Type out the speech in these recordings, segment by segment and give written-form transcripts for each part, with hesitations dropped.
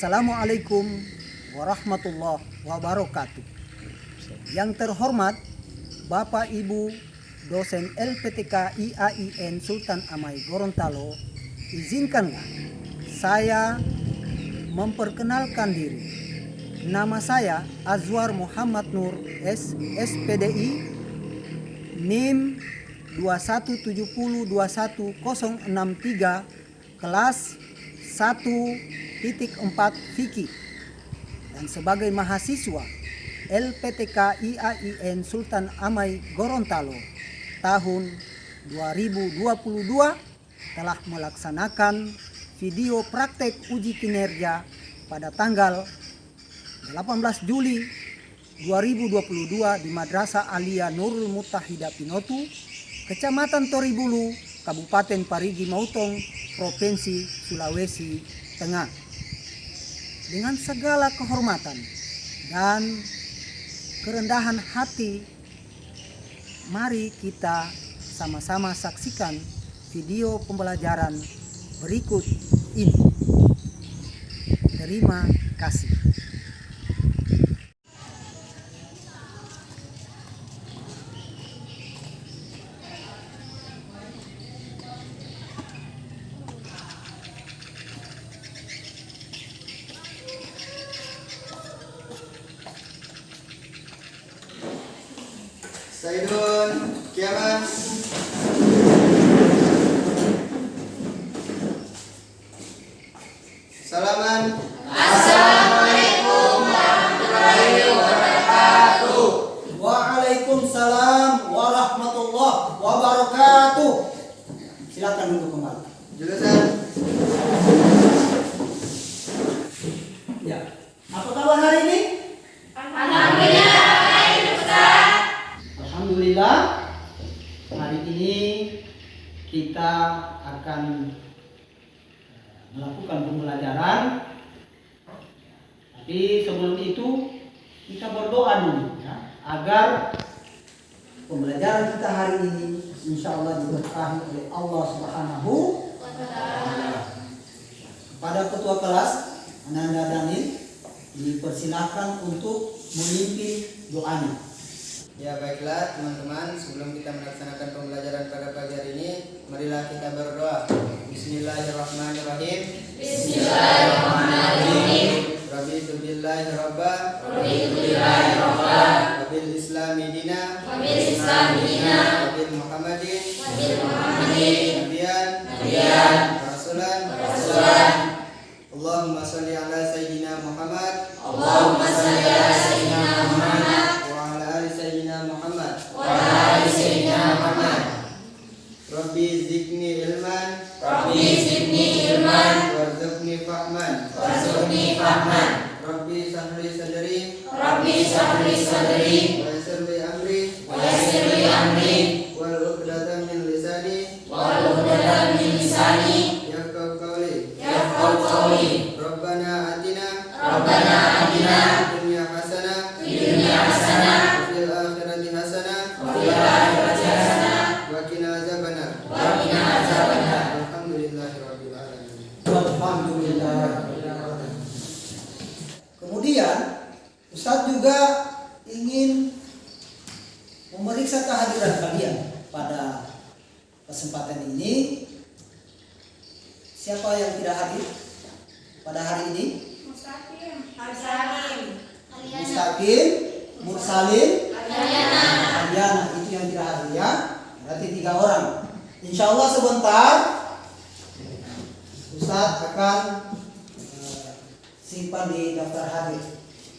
Assalamualaikum warahmatullahi wabarakatuh. Yang terhormat Bapak Ibu dosen LPTK IAIN Sultan Amai Gorontalo, izinkanlah saya memperkenalkan diri. Nama saya Azwar Muhammad Nur SPDI, NIM 217021063, kelas 1.4 Fikih, dan sebagai mahasiswa LPTK IAIN Sultan Amai Gorontalo tahun 2022 telah melaksanakan video praktek uji kinerja pada tanggal 18 Juli 2022 di Madrasah Aliyah Nurul Mutahida Pinotu, Kecamatan Toribulu, Kabupaten Parigi Motong, Provinsi Sulawesi Tengah. Dengan segala kehormatan dan kerendahan hati, mari kita sama-sama saksikan video pembelajaran berikut ini. Terima kasih. Saidun, Kiaman. Salaman. Assalamualaikum warahmatullahi wabarakatuh. Waalaikumsalam warahmatullahi wabarakatuh. Silakan duduk kembali. Jurusan. Ya. Apa kabar hari ini? Alhamdulillah, baik Ustaz. Alhamdulillah, hari ini kita akan melakukan pembelajaran. Tapi sebelum itu kita berdoa dulu ya, agar pembelajaran kita hari ini insya Allah diberkahi oleh Allah Subhanahu wa Ta'ala. Kepada ketua kelas Ananda Danin dipersilakan untuk memimpin doanya. Ya baiklah teman-teman, sebelum kita melaksanakan pembelajaran pada pagi hari ini, marilah kita berdoa. Bismillahirrahmanirrahim. Bismillahirrahmanirrahim. Raditu billahi rabba wabil islami dina wabil muhammadin nabiyan rasulan. Allahumma salli ala sayyidina Muhammad Allahumma shalli ala sayyidina Muhammad wa ala ali sayyidina Muhammad. wa ala ali sayyidina Muhammad. Rabbi zidni ilman Rabbi zidni ilman warzuqni fahman. warzuqni fahman. Rabbi sahli sadri Rabbi shrah sadri wa yassir li amri wa yassir li amri wal 'uqdatam min lisani wal 'uqdatam min lisani yafqahu qawli. yafqahu qawli. Rabbana atina Rabbana atina fid dunya hasanah fid dunya hasanah wa fil akhirati hasanah wa fil akhirati hasanah wa qina azabannar. wa qina adzabannar. Alhamdulillahirabbil alamin. Alhamdulillah. Kemudian Ustadz juga ingin memeriksa kehadiran kalian pada kesempatan ini. Siapa yang tidak hadir pada hari ini? Mustaqim, Mursalin, Ariana, itu yang tidak hadir ya. Berarti 3 orang. Insya Allah sebentar Ustadz akan simpan di daftar hadir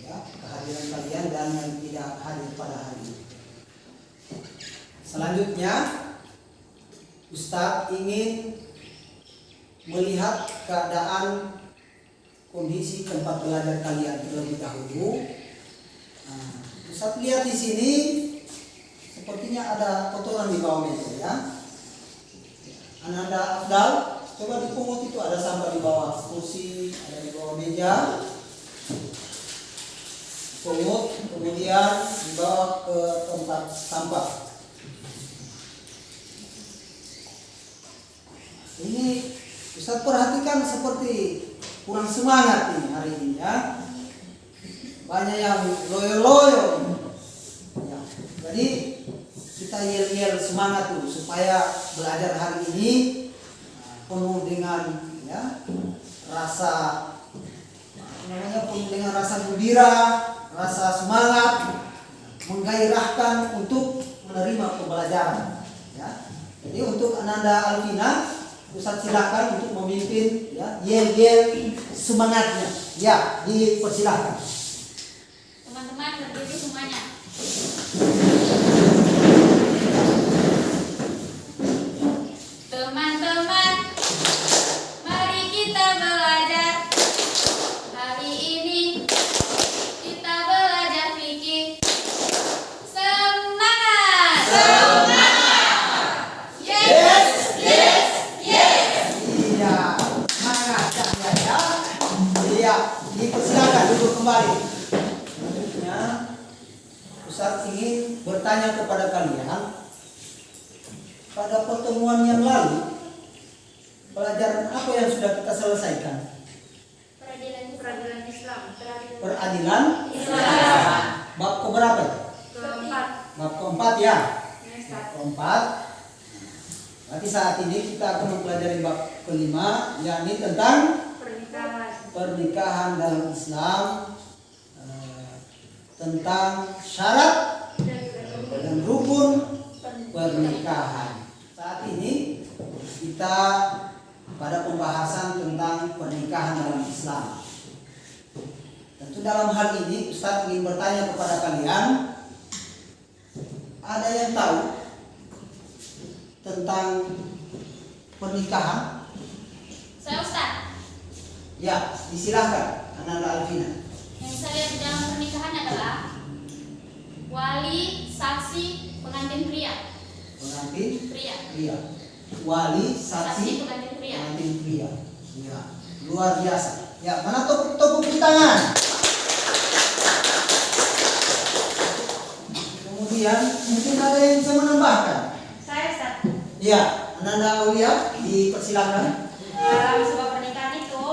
ya, kehadiran kalian dan yang tidak hadir pada hari ini. Selanjutnya Ustadz ingin melihat keadaan kondisi tempat belajar kalian terlebih dahulu. Nah, Ustadz lihat di sini sepertinya ada kotoran di bawah meja ya. Ananda Afdal, coba dipungut, itu ada sampah di bawah kursi, ada di bawah meja. Pungut, kemudian dibawa ke tempat sampah. Ini Ustaz perhatikan seperti kurang semangat ini hari ini ya. Banyak yang loyo-loyo. Ya. Jadi kita yel-yel semangat dulu supaya belajar hari ini penuh dengan ya rasa penuh dengan rasa gembira, rasa semangat, menggairahkan untuk menerima pembelajaran. Ya. Jadi untuk Ananda Alvina, Ustaz silakan untuk memimpin ya yel-yel semangatnya. Ya, dipersilakan. Teman-teman berdiri semuanya. Teman-teman, mari kita belajar. Hari ini kita belajar fikih. Semangat! Semangat! Yes! Yes! Yes! Iya, semangat ya. Iya, dipersilakan duduk kembali. Selanjutnya, Ustaz ingin bertanya kepada kalian, pada pertemuan yang lalu, pelajaran apa yang sudah kita selesaikan? Peradilan Islam. Peradilan Islam. bab keberapa? Keempat. Bab keempat ya. Yes, Bab keempat. Berarti saat ini kita akan mempelajari bab kelima, yakni tentang pernikahan dalam Islam, tentang syarat dan rukun pernikahan. Saat ini kita pada pembahasan tentang pernikahan dalam Islam. Tentu dalam hal ini Ustaz ingin bertanya kepada kalian, ada yang tahu tentang pernikahan? Saya Ustaz. Ya, disilahkan Ananda Alvina. Yang saya lihat di dalam pernikahan adalah wali, saksi, pengantin pria. Pengantin Pria. pria, wali, Saksi saksi, pengantin pria. pengantin pria. Ya, luar biasa. Ya, mana tepuk di tangan. Kemudian mungkin ada yang bisa menambahkan. Saya Ustaz. Ya, Ananda Aulia, dipersilakan. Dalam sebuah pernikahan itu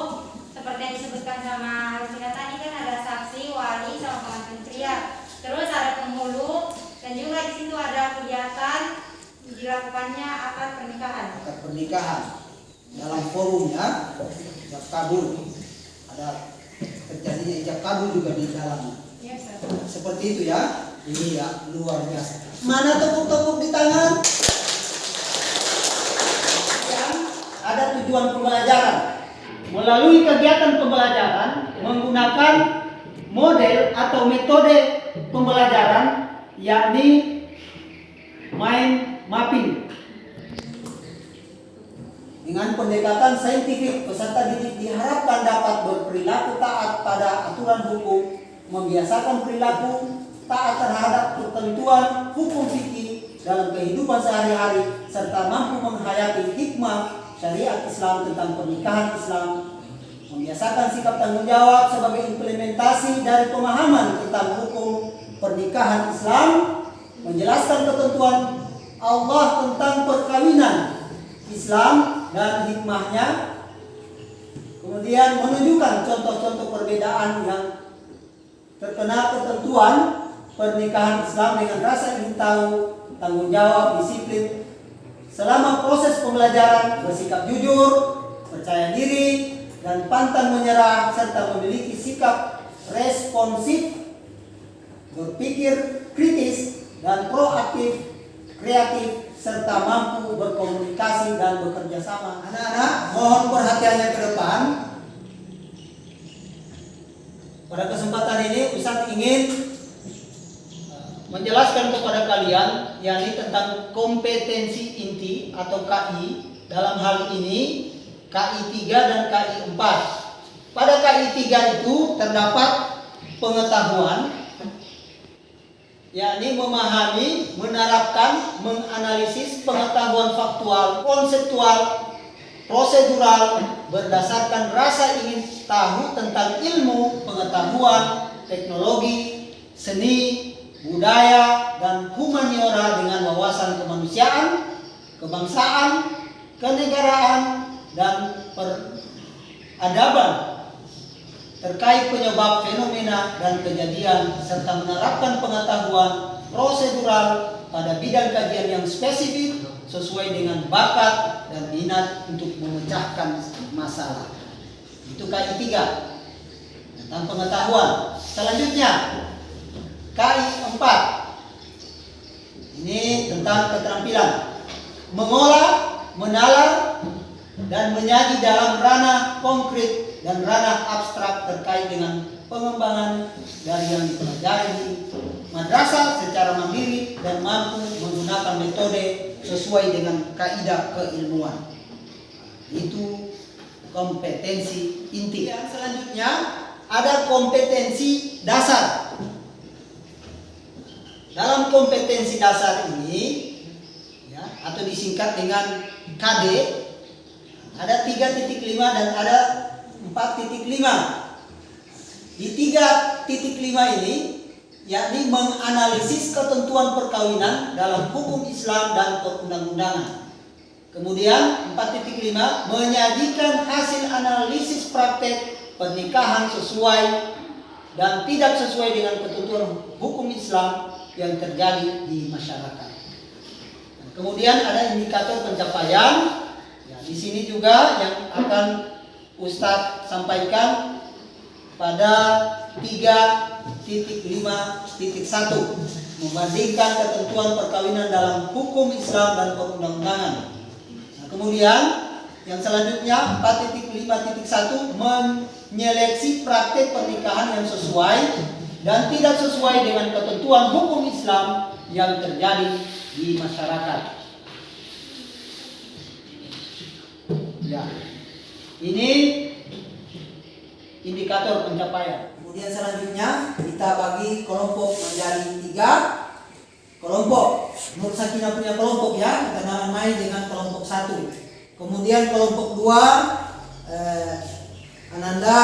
seperti yang disebutkan sama Rusina tadi kan ada saksi, wali, sama pengantin pria. Terus ada penghulu dan juga di situ ada kegiatan dilakukannya akad pernikahan. Akad pernikahan dalam forumnya ijab kabul. Ada terjadinya ijab kabul juga di dalamnya. Ya, Ustaz. Seperti itu ya. Ini ya luar biasa. Mana tepuk-tepuk di tangan? Yang ada tujuan pembelajaran. Melalui kegiatan pembelajaran menggunakan model atau metode pembelajaran yakni mind mapping. Dengan pendekatan saintifik, peserta didik diharapkan dapat berperilaku taat pada aturan hukum, membiasakan perilaku taat terhadap ketentuan hukum fikih dalam kehidupan sehari-hari, serta mampu menghayati hikmah syariat Islam tentang pernikahan Islam, membiasakan sikap tanggung jawab sebagai implementasi dari pemahaman tentang hukum pernikahan Islam, menjelaskan ketentuan Allah tentang perkawinan Islam dan hikmahnya, kemudian menunjukkan contoh-contoh perbedaan yang terkena ketentuan pernikahan Islam dengan rasa ingin tahu, tanggung jawab, disiplin. Selama proses pembelajaran bersikap jujur, percaya diri, dan pantang menyerah, serta memiliki sikap responsif, berpikir kritis dan proaktif, kreatif, serta mampu berkomunikasi dan bekerja sama. Anak-anak, mohon perhatiannya ke depan. Pada kesempatan ini Ustaz ingin menjelaskan kepada kalian yakni tentang kompetensi inti atau KI. Dalam hal ini KI 3 dan KI 4. Pada KI 3 itu terdapat pengetahuan, yakni memahami, menerapkan, menganalisis pengetahuan faktual, konseptual, prosedural berdasarkan rasa ingin tahu tentang ilmu, pengetahuan, teknologi, seni, budaya, dan humaniora dengan wawasan kemanusiaan, kebangsaan, kenegaraan, dan peradaban terkait penyebab fenomena dan kejadian serta menerapkan pengetahuan prosedural pada bidang kajian yang spesifik sesuai dengan bakat dan minat untuk memecahkan masalah. Itu KI 3 tentang pengetahuan. Selanjutnya KI 4 ini tentang keterampilan mengolah, menalar, dan menyaji dalam ranah konkret dan ranah abstrak terkait dengan pengembangan dari yang dipelajari di madrasah secara mandiri dan mampu menggunakan metode sesuai dengan kaidah keilmuan. Itu kompetensi inti. Yang selanjutnya ada kompetensi dasar. Dalam kompetensi dasar ini ya, atau disingkat dengan KD, ada 3.5 dan ada 4.5. Di 3.5 ini yakni menganalisis ketentuan perkawinan dalam hukum Islam dan perundang-undangan. Kemudian 4.5 menyajikan hasil analisis praktek pernikahan sesuai dan tidak sesuai dengan ketentuan hukum Islam yang terjadi di masyarakat. Dan kemudian ada indikator pencapaian. Ya, di sini juga yang akan Ustadz sampaikan pada 3.5.1 membandingkan ketentuan perkawinan dalam hukum Islam dan perundang-undangan. Nah, kemudian yang selanjutnya 4.5.1 menyeleksi praktek pernikahan yang sesuai dan tidak sesuai dengan ketentuan hukum Islam yang terjadi di masyarakat. Ya, ini indikator pencapaian. Kemudian selanjutnya kita bagi kelompok menjadi 3 kelompok. Nur Sakinah punya kelompok ya, kita namai dengan kelompok 1. Kemudian kelompok 2 Ananda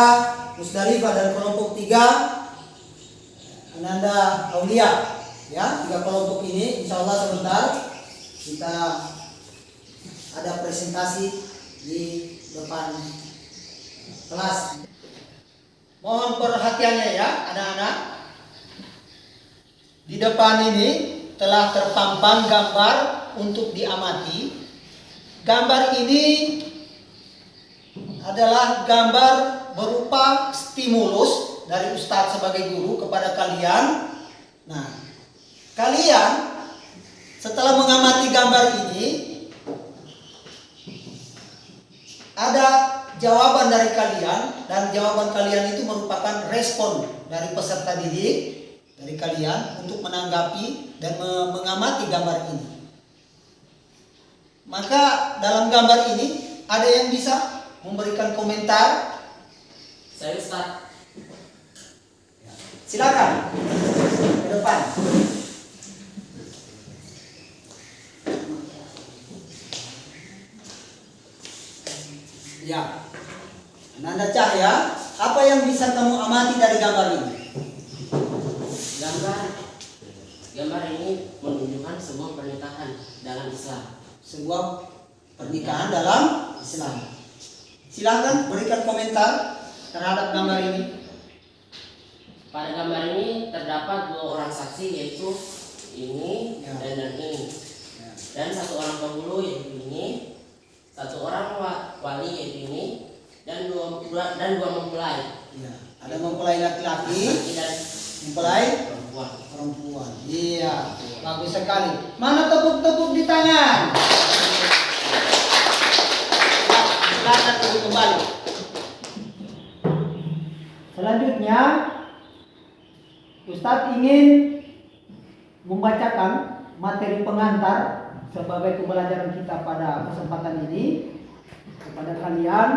Musdalifah, dan kelompok 3 Ananda Aulia. Ya, 3 kelompok ini insya Allah sebentar kita ada presentasi di depan kelas. Mohon perhatiannya ya anak-anak. Di depan ini telah terpampang gambar untuk diamati. Gambar ini adalah gambar berupa stimulus dari Ustadz sebagai guru kepada kalian. Nah, kalian setelah mengamati gambar ini, ada jawaban dari kalian, dan jawaban kalian itu merupakan respon dari peserta didik dari kalian untuk menanggapi dan mengamati gambar ini. Maka dalam gambar ini ada yang bisa memberikan komentar? Saya Ustaz. Silakan ke depan. Ya, Ananda Cahya, apa yang bisa kamu amati dari gambar ini? Gambar ini menunjukkan sebuah pernikahan dalam Islam. Sebuah pernikahan dalam Islam. Silakan berikan komentar terhadap gambar ini. Pada gambar ini terdapat 2 orang saksi, yaitu ini Ya. dan ini, Ya. dan 1 orang penghulu yaitu ini, 1 orang wali yaitu ini, dan dua mempelai. Ya. Ada mempelai laki-laki, Dan mempelai perempuan. perempuan. Iya, bagus sekali. Mana tepuk-tepuk di tangan? Silakan duduk kembali. Selanjutnya, Ustadz ingin membacakan materi pengantar sebagai pembelajaran kita pada kesempatan ini kepada kalian,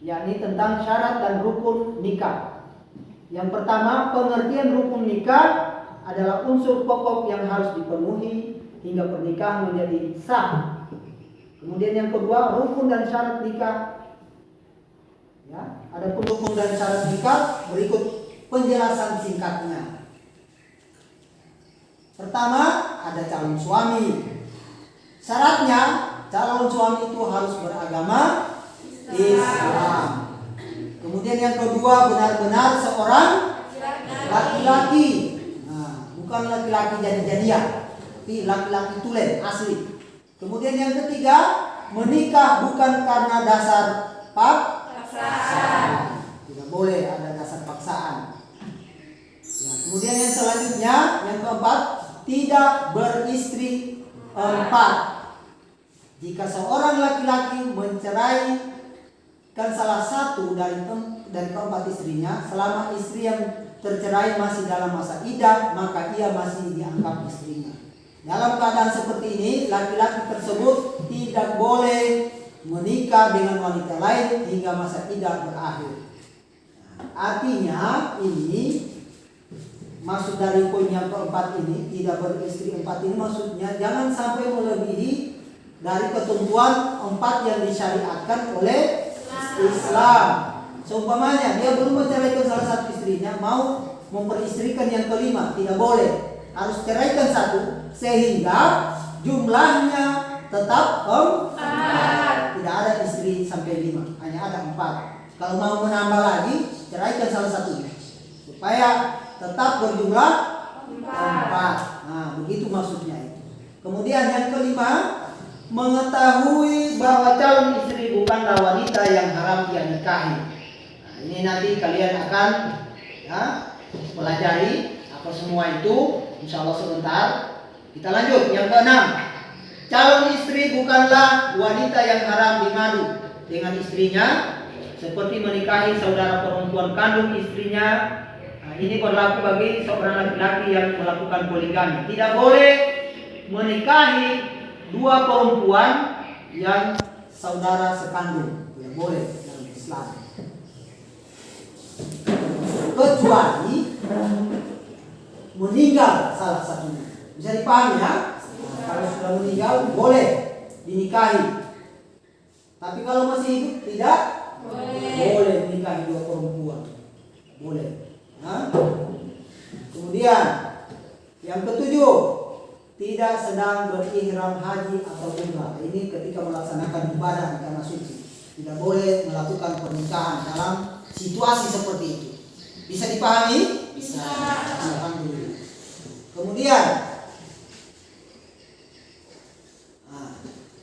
yakni tentang syarat dan rukun nikah. Yang pertama, pengertian rukun nikah adalah unsur pokok yang harus dipenuhi hingga pernikahan menjadi sah. Kemudian yang kedua, rukun dan syarat nikah. Ya, ada rukun dan syarat nikah, berikut penjelasan singkatnya. Pertama, ada calon suami. Syaratnya, calon suami itu harus beragama Islam. Kemudian yang kedua, benar-benar seorang laki-laki. Nah, bukan laki-laki jadi-jadian, tapi laki-laki tulen asli. Kemudian yang ketiga, menikah bukan karena dasar paksaan. Tidak boleh ada dasar paksaan. Ya, kemudian yang selanjutnya, yang keempat, tidak beristri empat. Jika seorang laki-laki menceraikan salah satu dari keempat istrinya, selama istri yang tercerai masih dalam masa iddah, maka ia masih dianggap istrinya. Dalam keadaan seperti ini, laki-laki tersebut tidak boleh menikah dengan wanita lain hingga masa iddah berakhir. Artinya ini maksud dari poin yang keempat ini, tidak beristri empat ini maksudnya jangan sampai melebihi dari ketentuan 4 yang disyariatkan oleh Islam. Seumpamanya dia belum menceraikan salah satu istrinya, mau memperistrikan yang kelima, tidak boleh. Harus ceraikan satu sehingga jumlahnya tetap 4. Tidak ada istri sampai 5, hanya ada 4. Kalau mau menambah lagi, ceraikan salah satunya supaya tetap berjumlah 4. Nah, begitu maksudnya itu. Kemudian yang kelima, mengetahui bahwa calon istri bukanlah wanita yang haram dia nikahi. Nah, ini nanti kalian akan pelajari apa semua itu, insya Allah sebentar. Kita lanjut. Yang keenam, calon istri bukanlah wanita yang haram dimadu dengan istrinya, seperti menikahi saudara perempuan kandung istrinya. Nah, ini berlaku bagi seorang laki-laki yang melakukan poligami. Tidak boleh menikahi 2 perempuan yang saudara sekandung, tidak boleh dalam Islam. Kecuali meninggal salah satunya. Bisa dipahami ya? Kalau sudah meninggal boleh dinikahi. Tapi kalau masih hidup tidak boleh menikahi 2 perempuan. Boleh. Nah, kemudian yang ketujuh, tidak sedang berihram haji atau umrah. Ini ketika melaksanakan ibadah di tanah suci. Tidak boleh melakukan pernikahan dalam situasi seperti itu. Bisa dipahami? Bisa. Alhamdulillah. Kemudian,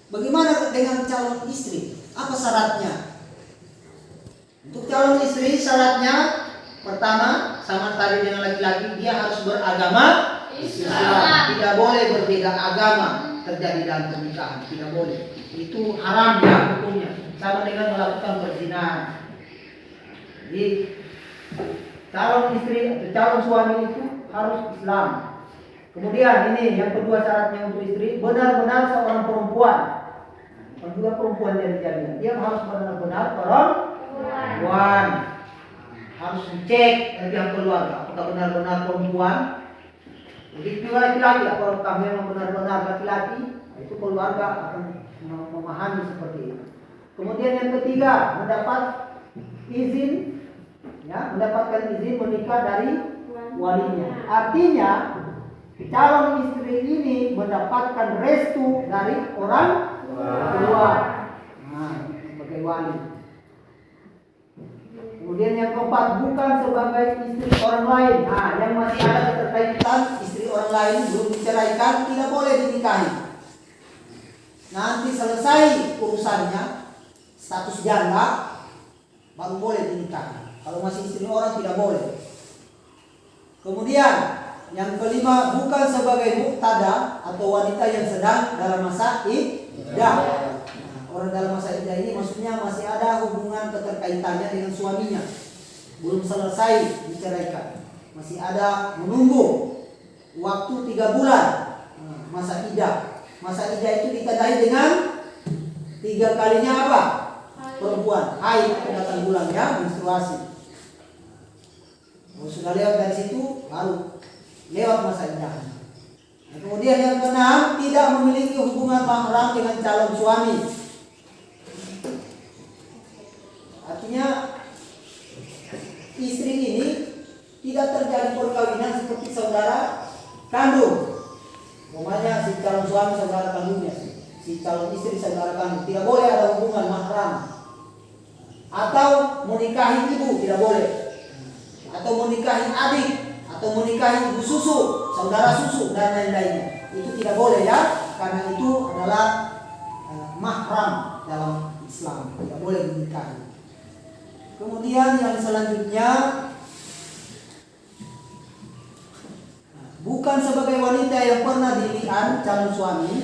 bagaimana dengan calon istri? Apa syaratnya? Untuk calon istri syaratnya pertama, sama tadi dengan laki-laki, dia harus beragama Islam. Tidak boleh berbeda agama terjadi dalam pernikahan, tidak boleh. Itu haram ya hukumnya. Sama dengan melakukan perzinahan. Jadi calon istri atau calon suami itu harus Islam. Kemudian ini yang kedua syaratnya untuk istri, benar-benar seorang perempuan. Bukan juga perempuan jadi-jadian. Dia harus benar-benar perempuan. Harus dicek dari pihak keluarga apakah benar-benar perempuan. Begitu laki-laki, apakah memang benar-benar laki-laki, itu keluarga akan memahami seperti itu. Kemudian yang ketiga, mendapatkan izin menikah dari walinya. Artinya calon istri ini mendapatkan restu dari orang tua, sebagai wali. Kemudian yang keempat, bukan sebagai istri orang lain. Nah, yang masih ada keterkaitan istri orang lain belum diceraikan, tidak boleh dinikahi. Nanti selesai urusannya, status janda, baru boleh dinikahi. Kalau masih istri orang tidak boleh. Kemudian yang kelima, bukan sebagai muktada atau wanita yang sedang dalam masa iddah. Orang dalam masa iddah ini maksudnya masih ada hubungan keterkaitannya dengan suaminya, belum selesai diceraikan, masih ada menunggu waktu 3 bulan masa iddah. Masa iddah itu ditandai dengan 3 kalinya apa? Perempuan haid atau datang bulan ya, menstruasi. Kalau sudah lewat dari situ baru lewat masa iddah. Nah, kemudian yang keenam, tidak memiliki hubungan mahram dengan calon suami. Artinya istri ini tidak terjadi perkawinan seperti saudara kandung. Umpamanya si calon suami saudara kandungnya, si calon istri saudara kandung. Tidak boleh ada hubungan mahram. atau menikahi ibu tidak boleh, atau menikahi adik, atau menikahi ibu susu, saudara susu dan lain-lainnya. Itu tidak boleh ya, karena itu adalah mahram dalam Islam, tidak boleh menikahi. Kemudian yang selanjutnya, bukan sebagai wanita yang pernah dili'an calon suami.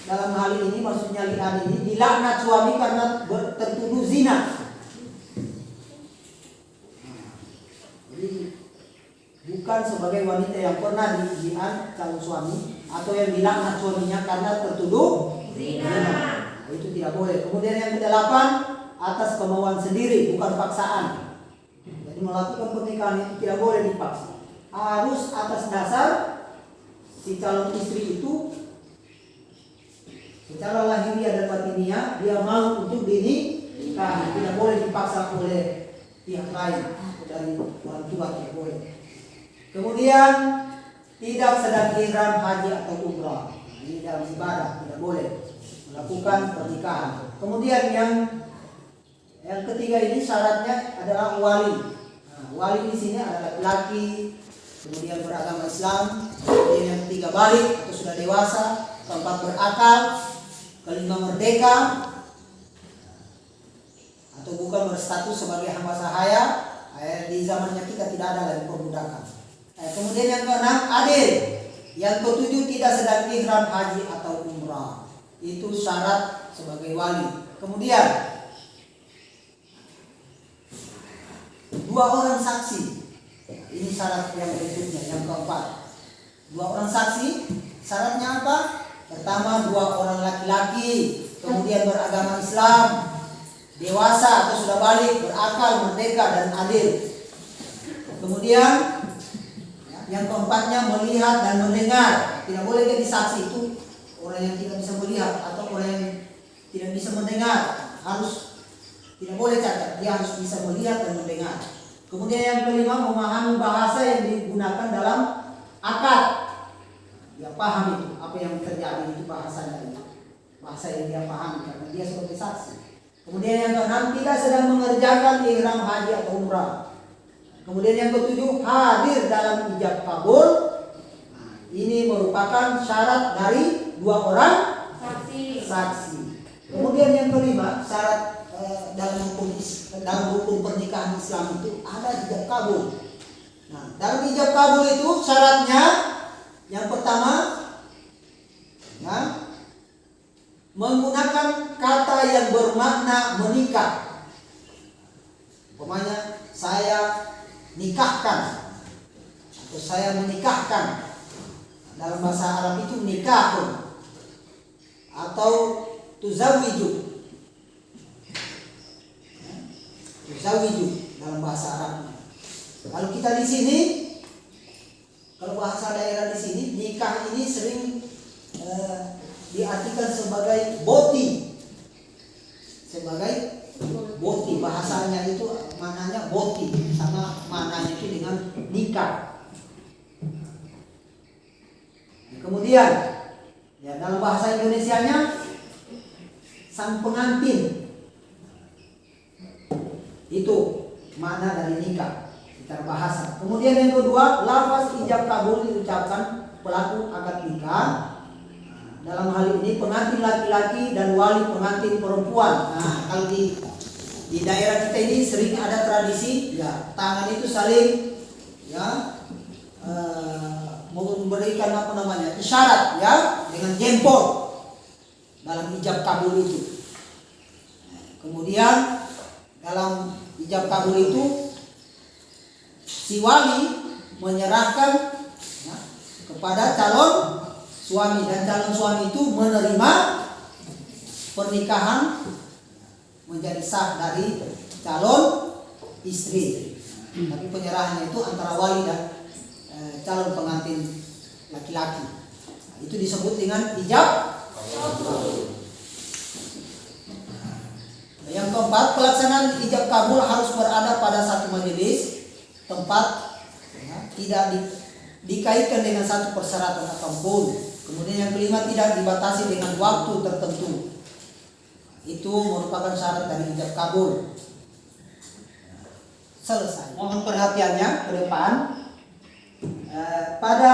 Dalam hal ini maksudnya li'an ini dilaknat suami karena tertuduh zina. Jadi bukan sebagai wanita yang pernah dili'an calon suami atau yang dilaknat suaminya karena tertuduh zina. Itu tidak boleh. Kemudian yang kedelapan, atas kemauan sendiri, bukan paksaan. Jadi melakukan pernikahan itu tidak boleh dipaksa. Harus atas dasar si calon istri itu secara lahiriah dan batiniah dia mau untuk dinikahi, tidak boleh dipaksa oleh pihak lain dari orang tua, tidak boleh. Kemudian tidak sedang ihram haji atau umrah, ini dalam ibadah tidak boleh melakukan pernikahan. Kemudian yang ketiga ini syaratnya adalah wali. Nah, wali di sini adalah laki-laki, kemudian beragama Islam, kemudian yang ketiga balik atau sudah dewasa, keempat berakal, kelima merdeka atau bukan berstatus sebagai hamba sahaya. Di zamannya kita tidak ada lagi perbudakan. Kemudian yang keenam adil, yang ketujuh tidak sedang ihram haji atau umrah. Itu syarat sebagai wali. Kemudian dua orang saksi. Ini syarat yang berikutnya, yang keempat. Dua orang saksi, syaratnya apa? Pertama, dua orang laki-laki, kemudian beragama Islam, dewasa atau sudah balik, berakal, merdeka dan adil. Kemudian yang keempatnya melihat dan mendengar. Tidak boleh jadi saksi itu orang yang tidak bisa melihat atau orang yang tidak bisa mendengar. Harus tidak boleh cacat, dia harus bisa melihat dan mendengar. Kemudian yang kelima, memahami bahasa yang digunakan dalam akad. Dia paham itu apa yang terjadi, itu bahasanya itu. Bahasa yang dia pahami karena dia sebagai saksi. Kemudian yang keenam, tidak sedang mengerjakan ihram haji atau umrah. Kemudian yang ketujuh, hadir dalam ijab kabul. Ini merupakan syarat dari dua orang saksi. Kemudian yang kelima, syarat dalam hukum pernikahan Islam itu ada ijab kabul. Nah, dalam ijab kabul itu syaratnya yang pertama, ya, menggunakan kata yang bermakna menikah. Umpamanya saya nikahkan atau saya menikahkan. Dalam bahasa Arab itu nikahun atau tuzawiju. Tuzawiju dalam bahasa Arabnya. Kalau kita di sini, kalau bahasa daerah di sini, nikah ini sering diartikan sebagai boti. Sebagai boti, bahasanya itu maknanya boti, sama maknanya itu dengan nikah. Kemudian ya dalam bahasa Indonesianya sang pengantin. Itu makna dari nikah secara bahasa. Kemudian yang kedua, lafaz ijab kabul diucapkan pelaku akad nikah. Dalam hal ini pengantin laki-laki dan wali pengantin perempuan. Nah, kalau di daerah kita ini sering ada tradisi ya tangan itu saling ya memberikan apa namanya isyarat ya dengan jempol dalam ijab kabul itu. Kemudian dalam ijab kabul itu si wali menyerahkan ya, kepada calon suami dan calon suami itu menerima pernikahan menjadi sah dari calon istri. Tapi penyerahannya itu antara wali dan calon pengantin laki-laki. Itu disebut dengan ijab kabul. Yang keempat, pelaksanaan ijab kabul harus berada pada satu majelis tempat ya, tidak dikaitkan dengan satu persyaratan apapun. Kemudian yang kelima, tidak dibatasi dengan waktu tertentu. Itu merupakan syarat dari ijab kabul. Selesai. Mohon perhatiannya ke depan. Pada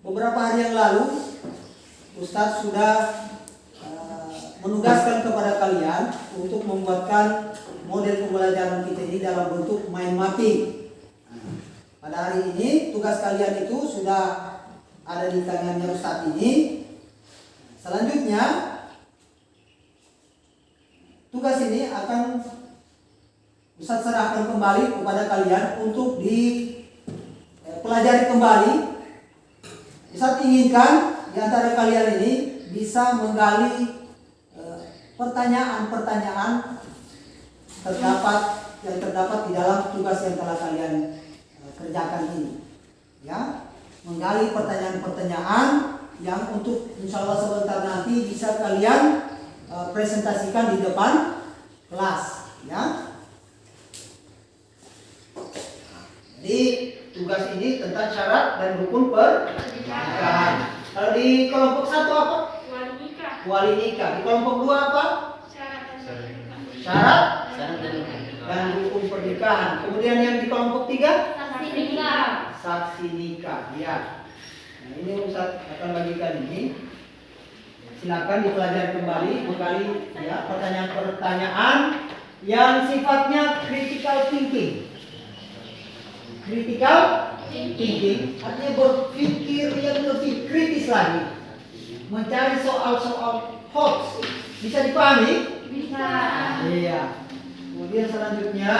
beberapa hari yang lalu, Ustadz sudah menugaskan kepada kalian untuk membuatkan model pembelajaran kita ini dalam bentuk mind mapping. Pada hari ini tugas kalian itu sudah ada di tangannya Ustadz ini. Selanjutnya tugas ini akan Ustadz serahkan kembali kepada kalian untuk dipelajari kembali. Ustadz inginkan di antara kalian ini bisa menggali pertanyaan-pertanyaan yang terdapat di dalam tugas yang telah kalian kerjakan ini. Ya, menggali pertanyaan-pertanyaan yang untuk insya Allah sebentar nanti bisa kalian presentasikan di depan kelas. Ya. Jadi tugas ini tentang syarat dan rukun pernikahan. Kalau di kelompok 1 apa? Wali nikah. Di kelompok 2 apa? Syarat dan rukun pernikahan. Kemudian yang di kelompok 3? Saksi nikah. Ya. Nah, ini Ustaz akan bagikan ini. Silakan dipelajari kembali, menggali ya pertanyaan-pertanyaan yang sifatnya critical thinking. Critical thinking artinya berpikir yang lebih kritis lagi, mencari soal-soal hoax. Bisa dipahami? Bisa. Iya. Kemudian selanjutnya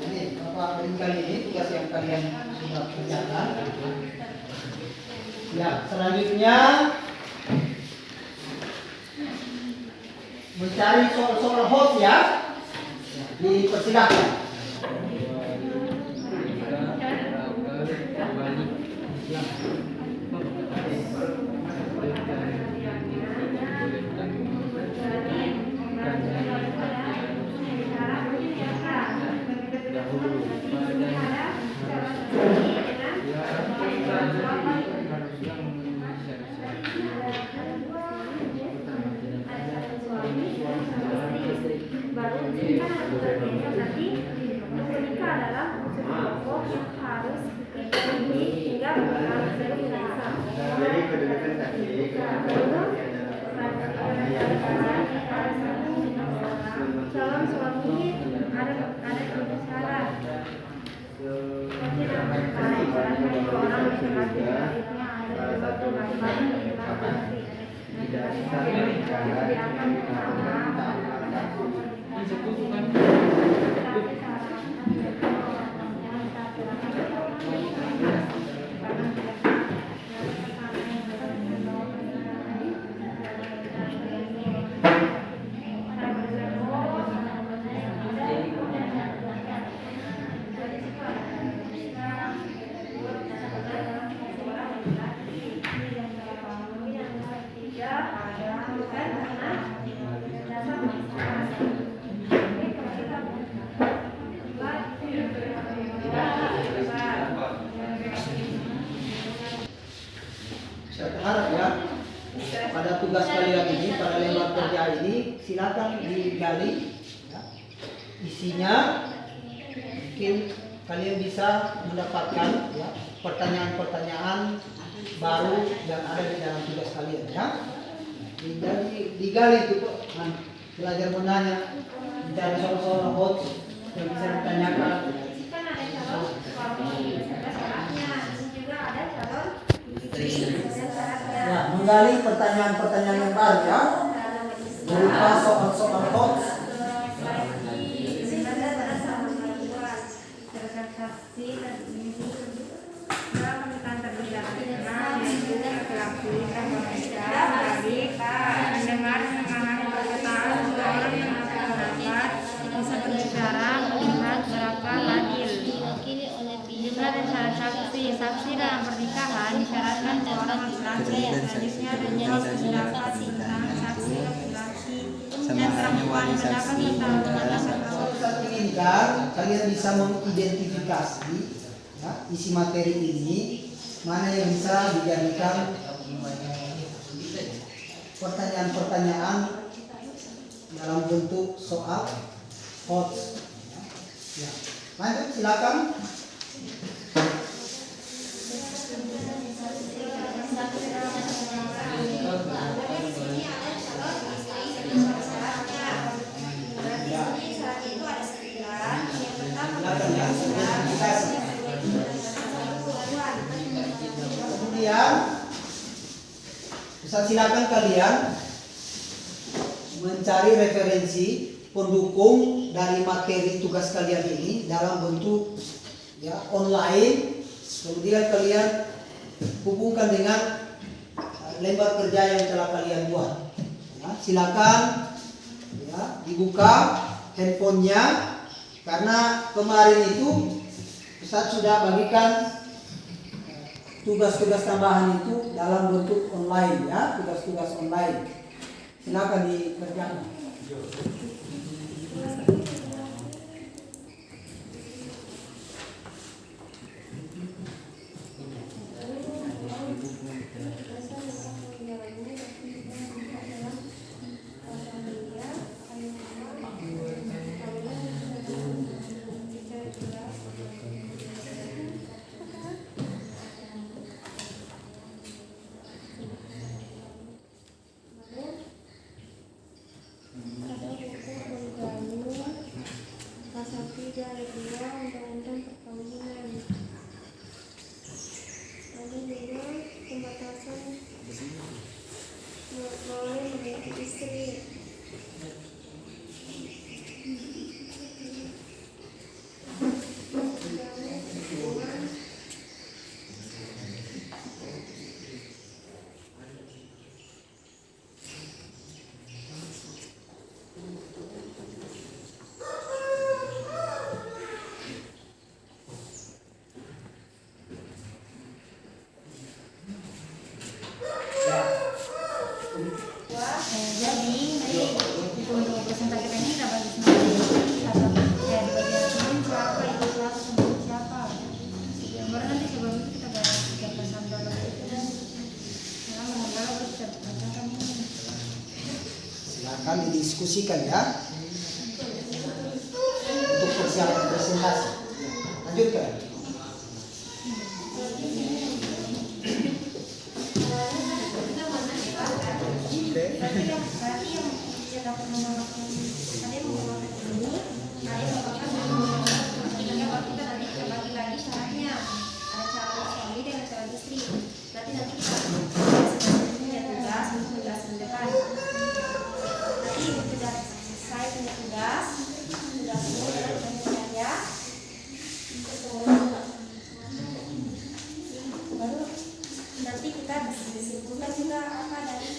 ini Bapak berikan ini tugas yang kalian sudah kerjakan. Ya, selanjutnya mencari soal-soal hoax ya. Dipersilakan. Saya berharap ya pada tugas kalian ini, pada lembar kerja ini, silakan digali ya, isinya. Mungkin kalian bisa mendapatkan ya, pertanyaan-pertanyaan baru yang ada di dalam tugas kalian ya. Digali itu kok, belajar menanya, mencari soal-soal hoax yang bisa ditanyakan. Kan ada calon suami, ada syaratnya, juga ada calon istri. Ya, menggali pertanyaan-pertanyaan yang baru ya, berupa soal-soal hoax. Mendengar memahami perkataan dua orang yang berpendapat, bisa berbicara, melihat, berakal, adil. Jumlah dan syarat saksi. Saksi dalam pernikahan disyaratkan seorang laki-laki. Selanjutnya ada jelas pendapat tentang saksi laki-laki dan perempuan pendapat tentang Ustaz inginkan kalian bisa mengidentifikasi ya, isi materi ini, mana yang bisa dijadikan pertanyaan-pertanyaan dalam bentuk soal hot. Ya. Lanjut, silakan. Kemudian Ustaz silakan kalian mencari referensi pendukung dari materi tugas kalian ini dalam bentuk ya online. Kemudian kalian hubungkan dengan lembar kerja yang telah kalian buat. Ya, silakan ya, dibuka handphonenya karena kemarin itu Ustaz sudah bagikan tugas-tugas tambahan itu dalam bentuk online ya, tugas-tugas online. Silakan dikerjakan. Pasal 3 ayat 2 Undang-Undang Perkawinan. Lalu juga pembatasan boleh memiliki istri. Jadi untuk presentasi kita ini kita bagi sendiri satu ya di bagian ini siapa itu siapa sama siapa. Baru nanti sebelum itu kita bahas tiga pasal dalam itu dan mengenal baru kita bacakan ini. Silakan didiskusikan ya untuk persiapan presentasi. Lanjutkan. Berarti yang bisa dapat menolakkan ada yang menolakkan ini, ada yang menolakkan sehingga waktu kita nanti kita bagi lagi syaratnya, ada syarat suami dan syarat istri. Berarti nanti kita punya tugas untuk menjelaskan di depan. Nanti sudah selesai punya tugas saya. Baru nanti kita disimpulkan juga apa dari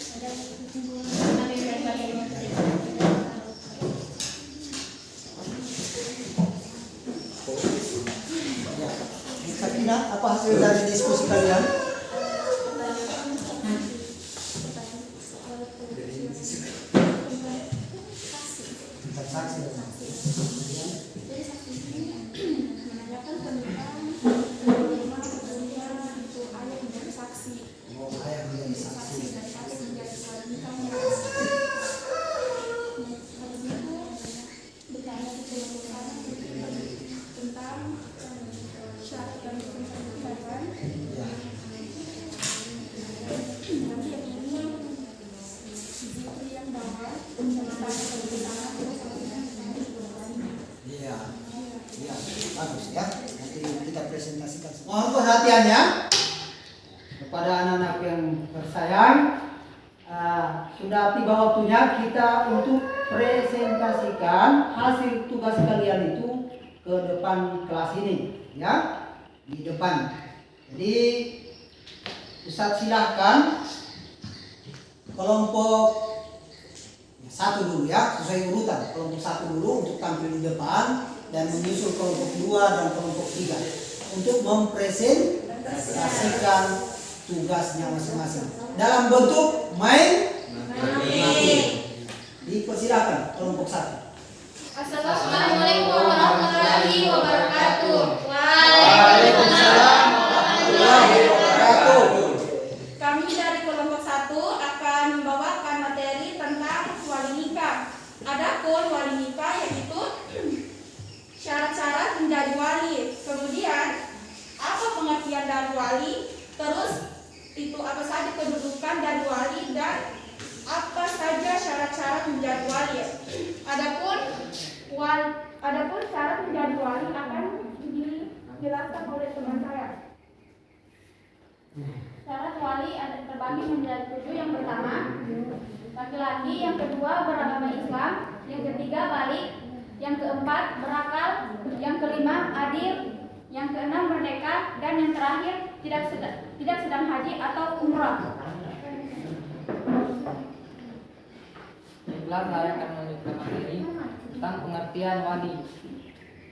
Sakina, apa hasil dari diskusi kalian? Tentang saksi. Jadi saksi ini menanyakan tentang bagaimana ketentuan untuk ayah menjadi saksi. Oh, ayah menjadi saksi. Dari saksi menjadi wanita menjadi saksi. Habis itu bertanya tentang syarat dan ketentuan. Nanti yang ini Zikri yang bawah tentang ketentuan. Iya. Iya, bagus ya. Nanti kita presentasikan. Mohon perhatiannya kepada anak-anak yang tersayang. Sudah tiba waktunya kita untuk presentasikan hasil tugas kalian itu ke depan kelas ini, ya, di depan. Jadi Ustaz silahkan kelompok satu dulu ya, sesuai urutan. Kelompok satu dulu untuk tampil di depan dan menyusul kelompok 2 dan kelompok 3 untuk mempresentasikan tugasnya masing-masing dalam bentuk main. Dipersilakan kelompok 1. Assalamualaikum warahmatullahi wabarakatuh. Waalaikumsalam warahmatullahi wabarakatuh. Kami dari kelompok 1 akan membawakan dan wali, terus itu apa saja kedudukan dan wali dan apa saja syarat-syarat menjadi wali. Adapun syarat menjadi wali akan dijelaskan oleh teman saya. Syarat wali ada terbagi menjadi 7. Yang pertama, laki-laki. Yang kedua, beragama Islam. Yang ketiga, balik. Yang keempat, berakal. Yang kelima, adil. Yang keenam, merdeka. Dan yang terakhir, tidak sedang haji atau umrah. Baiklah, saya akan melanjutkan materi tentang pengertian wali.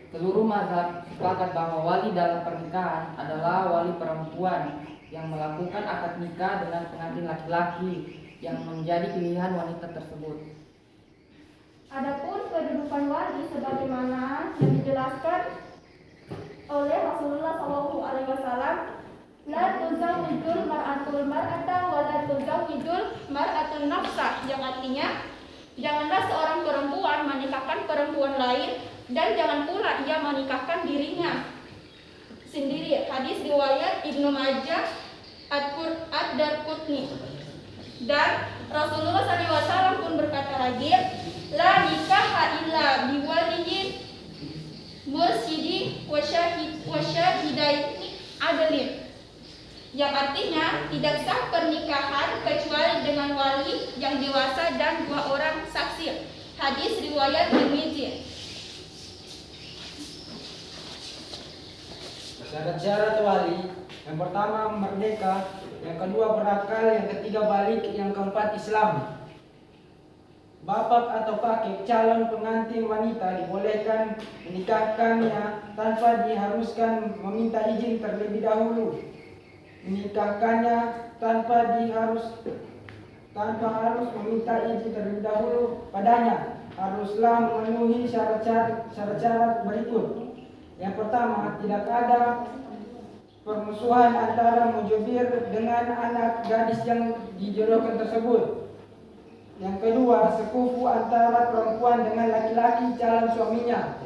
Seluruh mazhab sepakat bahwa wali dalam pernikahan adalah wali perempuan yang melakukan akad nikah dengan pengantin laki-laki yang menjadi pilihan wanita tersebut. Adapun kedudukan wali sebagaimana yang dijelaskan oleh Rasulullah SAW, la tuzawwijul mar'atul mar'ata wa la tuzawwijul mar'atul nafsa, yang artinya janganlah seorang perempuan menikahkan perempuan lain dan jangan pula ia menikahkan dirinya sendiri. Hadis riwayat Ibnu Majah Ad-Darqutni. Dan Rasulullah SAW pun berkata lagi, la nikaha illa biwaliyin mursyidi wa syahidaini adlin, yang artinya tidak sah pernikahan kecuali dengan wali yang dewasa dan 2 orang saksi. Hadis riwayat Tirmidzi. Syarat-syarat wali: yang pertama merdeka, yang kedua berakal, yang ketiga balik, yang keempat Islam. Bapak atau kakek calon pengantin wanita dibolehkan menikahkannya tanpa diharuskan meminta izin terlebih dahulu. Menikahkannya tanpa harus meminta izin terlebih dahulu padanya. Haruslah memenuhi syarat-syarat berikut. Yang pertama, tidak ada permusuhan antara mujibir dengan anak gadis yang dijodohkan tersebut. Yang kedua, sekufu antara perempuan dengan laki-laki calon suaminya.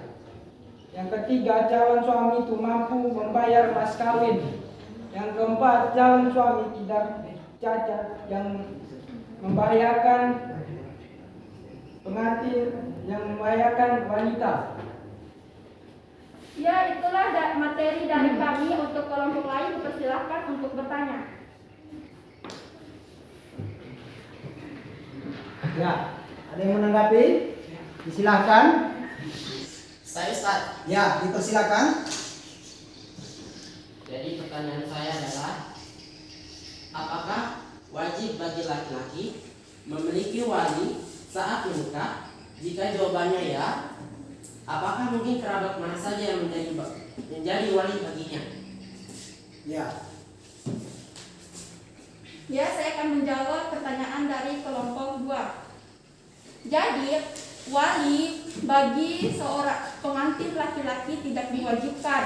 Yang ketiga, calon suami itu mampu membayar mas kawin. Yang keempat, calon suami tidak cacat yang membahayakan pengantin, yang membahayakan wanita. Ya, itulah materi dari kami. Untuk kelompok lain dipersilahkan untuk bertanya. Ya, ada yang menanggapi? Disilahkan. Saya Ustaz. Ya, dipersilakan. Jadi pertanyaan saya adalah, apakah wajib bagi laki-laki memiliki wali saat menikah? Jika jawabannya ya, apakah mungkin kerabat mana saja yang menjadi wali baginya? Ya. Ya, saya akan menjawab pertanyaan dari kelompok 2. Jadi, wali bagi seorang pengantin laki-laki tidak diwajibkan.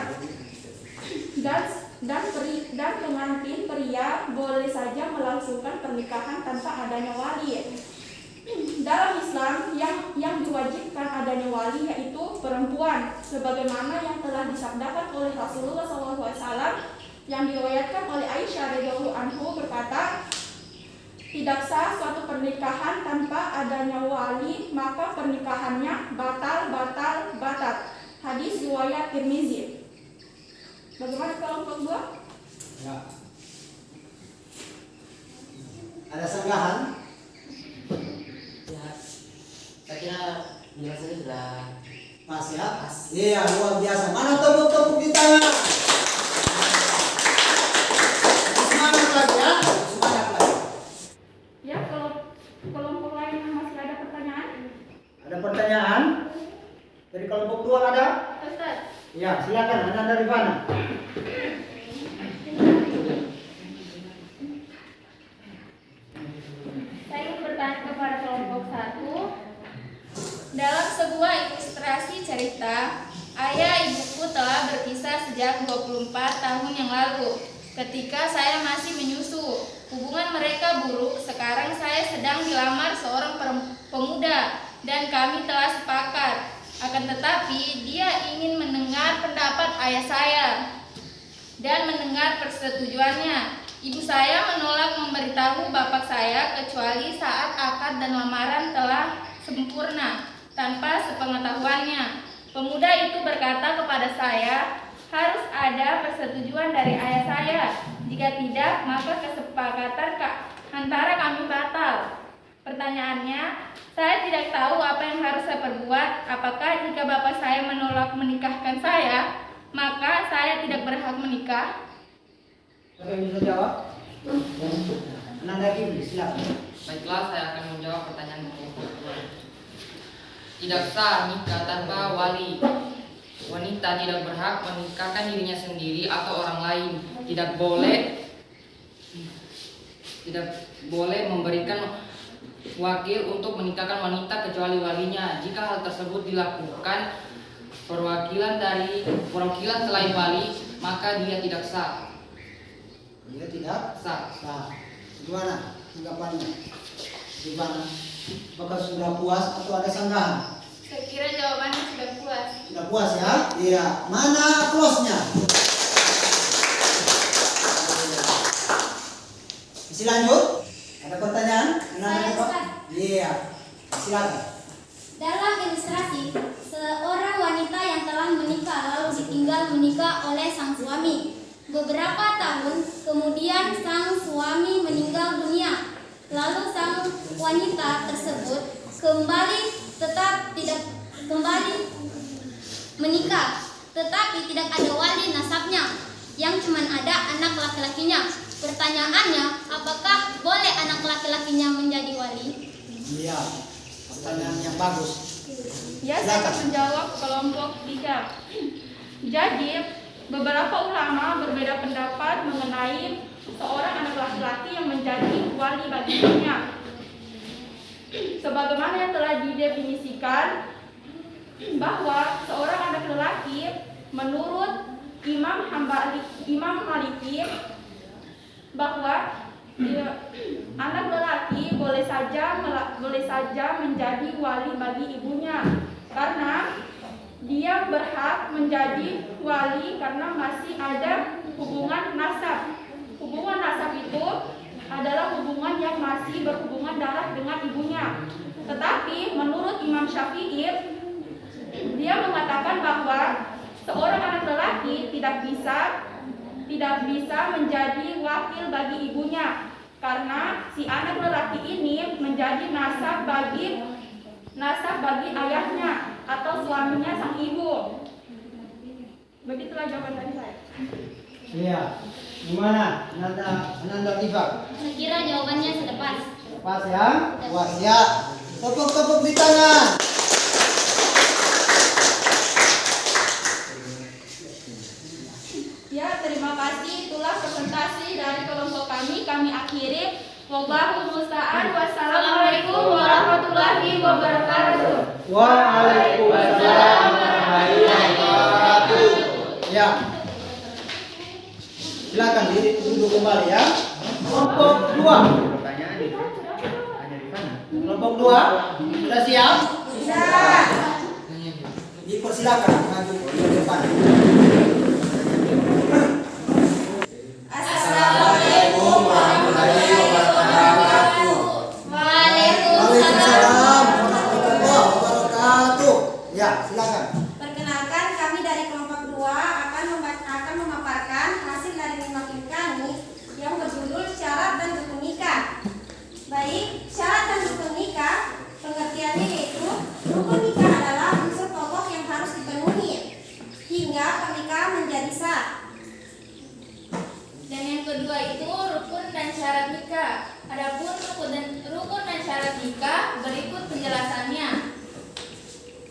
Dan pengantin pria boleh saja melangsungkan pernikahan tanpa adanya wali. Dalam Islam yang diwajibkan adanya wali yaitu perempuan, sebagaimana yang telah disabdakan oleh Rasulullah SAW, yang diriwayatkan oleh Aisyah radhiyallahu anhu berkata, tidak sah suatu pernikahan tanpa adanya wali, maka pernikahannya batal. Hadis riwayat Tirmidzi. Bagaimana kelompok 2? Ya. Ada sanggahan? Ya, saya kira penjelasannya sudah Mas ya? pas. Iya, luar biasa. Mana tepuk-tepuk di tangan? Semangat lagi ya. Semangat lagi. Ya, kalau kelompok lain yang masih ada pertanyaan? Ada pertanyaan? Dari kelompok 2 ada? Ustaz, Ya, silakan. Anda dari mana? saya ingin bertanya kepada kelompok 1. Dalam sebuah ilustrasi cerita, ayah ibuku telah berpisah sejak 24 tahun yang lalu. Ketika saya masih menyusu, hubungan mereka buruk. Sekarang saya sedang dilamar seorang pemuda dan kami telah sepakat. Akan tetapi dia ingin mendengar pendapat ayah saya. dan mendengar persetujuannya. Ibu saya menolak memberitahu bapak saya kecuali saat akad dan lamaran telah sempurna tanpa sepengetahuannya. Pemuda itu berkata kepada saya, harus ada persetujuan dari ayah saya. Jika tidak, maka kesepakatan antara kami batal. Pertanyaannya, saya tidak tahu apa yang harus saya perbuat. Apakah jika bapak saya menolak menikahkan saya, maka saya tidak berhak menikah? Siapa yang bisa jawab? Ananda Iblis, silakan. Baiklah, saya akan menjawab pertanyaan Tidak sah nikah tanpa wali. Wanita tidak berhak menikahkan dirinya sendiri atau orang lain. Tidak boleh memberikan wakil untuk menikahkan wanita kecuali walinya. Jika hal tersebut dilakukan perwakilan selain wali, maka dia tidak sah. Dia tidak Sah. sah. Gimana tanggapannya? Gimana? Apakah sudah puas atau ada sanggahan? Saya kira jawabannya sudah puas. Sudah puas ya? Iya. Mana close-nya? Masih lanjut? Ada pertanyaan? Saya, Ustaz. Iya. Silakan. Dalam ilustrasi, seorang wanita yang telah menikah lalu ditinggal menikah oleh sang suami. Beberapa tahun kemudian sang suami meninggal dunia. Lalu sang wanita tersebut kembali menikah, tetapi tidak ada wali nasabnya, yang cuma ada anak laki-lakinya. Pertanyaannya, apakah boleh anak laki-lakinya menjadi wali? Iya. Pertanyaan yang bagus. Ya, saya akan menjawab kelompok 3. Jadi, beberapa ulama berbeda pendapat mengenai seorang anak laki-laki yang menjadi wali bagi ibunya. Sebagaimana yang telah didefinisikan bahwa seorang anak lelaki menurut Imam Maliki bahwa anak lelaki boleh saja menjadi wali bagi ibunya karena dia berhak menjadi wali karena masih ada hubungan nasab. Hubungan nasab itu adalah hubungan yang masih berhubungan darah dengan ibunya. Tetapi menurut Imam Syafi'i, dia mengatakan bahwa seorang anak lelaki tidak bisa menjadi wakil bagi ibunya karena si anak lelaki ini menjadi nasab bagi ayahnya atau suaminya sang ibu. Begitulah jawaban dari saya. Iya. Gimana? Ananda Tifa? Saya kira jawabannya sudah pas. Pas ya? Puas ya. Tepuk-tepuk di tangan. Ya, terima kasih. Itulah presentasi dari kelompok kami. Kami akhiri. Wallahul musta'an. Wassalamualaikum warahmatullahi wabarakatuh. Waalaikumsalam warahmatullahi wabarakatuh. Ya. Silakan duduk kembali ya. Kelompok 2. Pertanyaan itu ada di mana? Kelompok 2 sudah siap? Sudah. Dipersilakan maju ke depan. Assalamualaikum warahmatullahi wabarakatuh. Waalaikumsalam warahmatullahi wabarakatuh. Ya, silakan. Perkenalkan, kami dari kelompok 2 akan memaparkan hasil dari memakin kami yang berjudul syarat dan rukun nikah. Baik, syarat dan rukun nikah pengertiannya yaitu rukun nikah adalah unsur pokok yang harus dipenuhi hingga pernikahan menjadi sah. Dan yang kedua itu rukun dan syarat nikah. Adapun rukun dan syarat nikah berikut penjelasannya.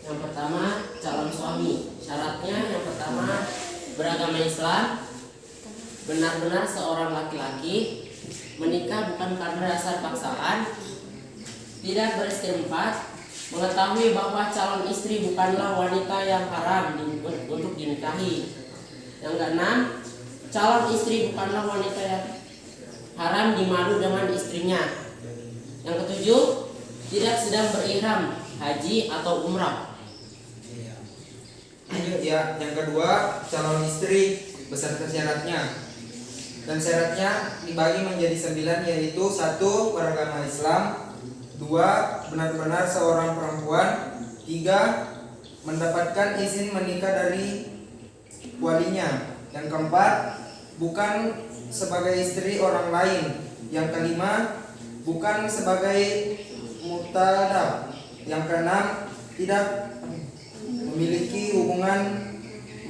Yang pertama, calon suami. Syaratnya yang pertama, beragama Islam, benar-benar seorang laki-laki, menikah bukan karena dasar paksaan, tidak beristri 4, mengetahui bahwa calon istri bukanlah wanita yang haram untuk dinikahi. Yang keenam, calon istri bukanlah wanita yang haram dimadu dengan istrinya. Yang ketujuh, tidak sedang berihram haji atau umrah. Lanjut ya, yang kedua calon istri beserta syaratnya. Dan syaratnya dibagi menjadi 9, yaitu 1. Beragama Islam, 2. Benar-benar seorang perempuan, 3. Mendapatkan izin menikah dari walinya, yang keempat, bukan sebagai istri orang lain, yang kelima, bukan sebagai mutadab, yang keenam, tidak memiliki hubungan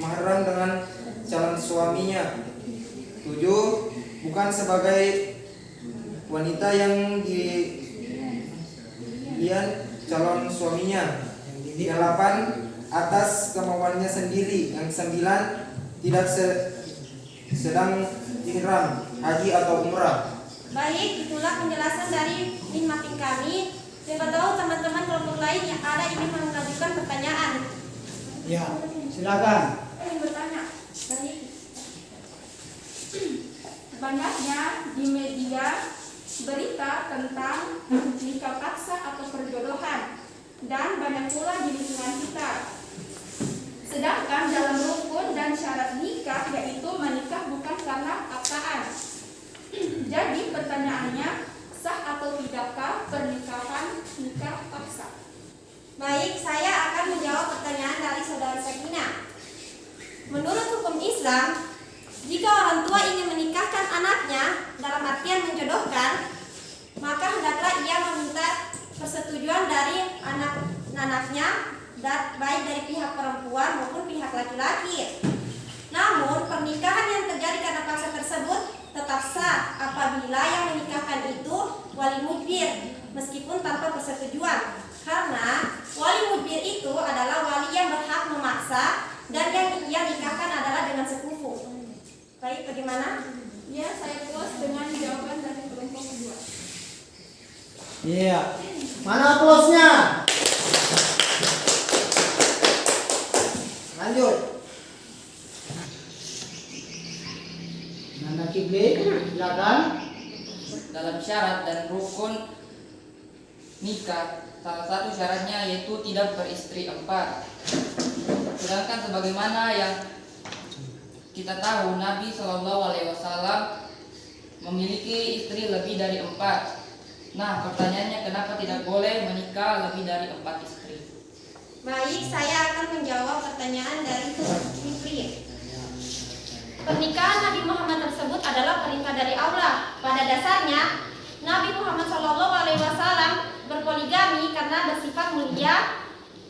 mahram dengan calon suaminya, 7. Bukan sebagai wanita yang dilihat calon suaminya, yang 8. Atas kemauannya sendiri, yang 9. Tidak sedang ihram haji atau umrah. Baik, itulah penjelasan dari Min Mating kami. Siapa tahu teman-teman kelompok lain yang ada ingin mengajukan pertanyaan. Ya, silakan. Ingin bertanya. Baik. Banyaknya di media berita tentang nikah paksa atau perjodohan, dan banyak pula di lingkungan kita. Sedangkan dalam rukun dan syarat nikah yaitu menikah bukan karena paksaan. Jadi pertanyaannya, sah atau tidakkah pernikahan nikah paksa? Baik, saya akan menjawab pertanyaan dari saudara Sakina. Menurut hukum Islam, jika orang tua ingin menikahkan anaknya dalam artian menjodohkan, maka hendaklah ia meminta persetujuan dari anak-anaknya, baik dari pihak perempuan maupun pihak laki-laki. Namun pernikahan yang terjadi karena paksa tersebut tetap sah apabila yang menikahkan itu wali mujbir, meskipun tanpa persetujuan, karena wali mujbir itu adalah wali yang berhak memaksa dan yang ia nikahkan adalah dengan sepupu. Baik, bagaimana? Ya, saya puas dengan jawaban dari kelompok kedua. Iya. Mana aplausnya? Lanjut. Nana Kibli, silakan. Dalam syarat dan rukun nikah, salah satu syaratnya yaitu tidak beristri 4. Sedangkan sebagaimana yang kita tahu, Nabi SAW memiliki istri lebih dari 4. Nah, pertanyaannya, kenapa tidak boleh menikah lebih dari 4 istri? Baik, saya akan menjawab pertanyaan dari Fitri. Pernikahan Nabi Muhammad tersebut adalah perintah dari Allah. Pada dasarnya, Nabi Muhammad SAW berpoligami karena bersifat mulia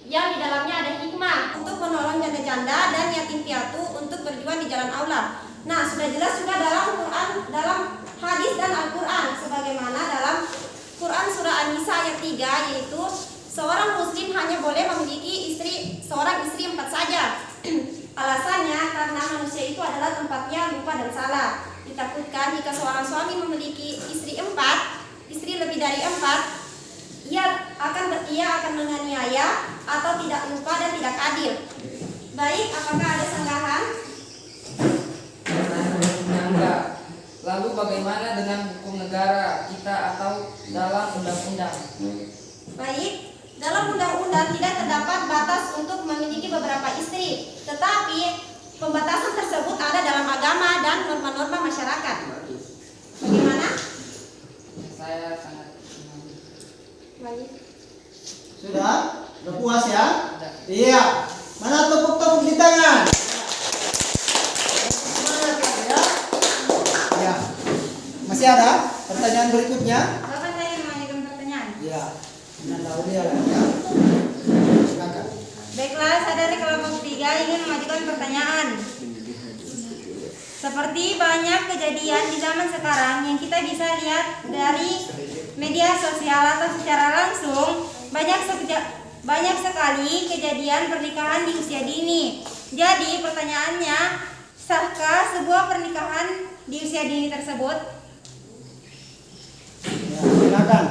yang di dalamnya ada hikmah untuk menolong janda-janda dan yatim piatu untuk berjuang di jalan Allah. Nah, sudah jelas juga dalam Quran, dalam hadis dan Al-Quran, sebagaimana dalam Quran surah An-Nisa ayat 3, yaitu seorang muslim hanya boleh memiliki seorang istri 4 saja. Alasannya karena manusia itu adalah tempatnya lupa dan salah. Ditakutkan jika seorang suami memiliki istri lebih dari 4, ia akan menganiaya atau tidak lupa dan tidak adil. Baik, apakah ada sanggahan? Enggak. Lalu bagaimana dengan hukum negara kita atau dalam undang-undang? Baik, dalam undang-undang tidak terdapat batas untuk memiliki beberapa istri, tetapi pembatasan tersebut ada dalam agama dan norma-norma masyarakat. Bagaimana? Saya sangat Baik. Sudah? Sudah puas ya? Sudah. Iya. Mana tepuk-tepuk di tangan? Semangat ya? Ya. Masih ada pertanyaan berikutnya? Bapak saya ingin mengajukan pertanyaan. Iya. Nanda Aulia lah ya. Silakan. Baiklah, saya dari kelompok 3 ingin mengajukan pertanyaan. Seperti banyak kejadian di zaman sekarang yang kita bisa lihat dari media sosial atau secara langsung, banyak sekali kejadian pernikahan di usia dini. Jadi pertanyaannya, sahkah sebuah pernikahan di usia dini tersebut? Ya, silakan.